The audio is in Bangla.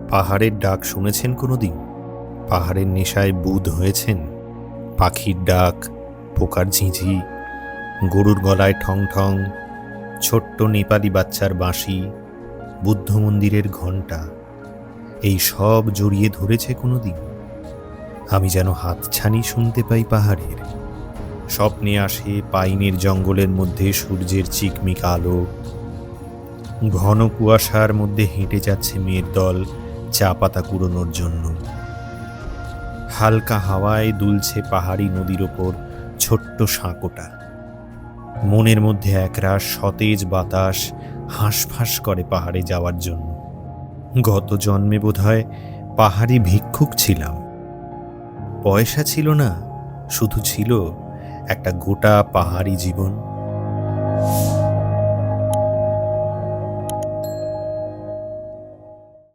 পাহাড়ের ডাক শুনেছেন কোনোদিন? পাহাড়ের নেশায় বুঁদ হয়েছেন? পাখির ডাক, পোকার ঝিঁঝি, গরুর গলায় ঠং ঠং, ছোট্ট নেপালি বাচ্চার বাঁশি, বুদ্ধ মন্দিরের ঘণ্টা, এই সব জড়িয়ে ধরেছে কোনোদিন? আমি যেন হাতছানি শুনতে পাই পাহাড়ের। স্বপ্নে আসে পাইনের জঙ্গলের মধ্যে সূর্যের চিকমিক আলো, ঘন কুয়াশার মধ্যে হেঁটে যাচ্ছে মেয়ের দল চা পাতা কুড়োনোর জন্য। হালকা হাওয়ায় দুলছে পাহাড়ি নদীর ওপর ছোট্ট সাঁকোটা। মনের মধ্যে একরাশ সতেজ বাতাস হাঁসফাঁস করে পাহাড়ে যাওয়ার জন্য। গত জন্মে বোধহয় পাহাড়ি ভিক্ষুক ছিলাম। পয়সা ছিল না, শুধু ছিল একটা গোটা পাহাড়ি জীবন।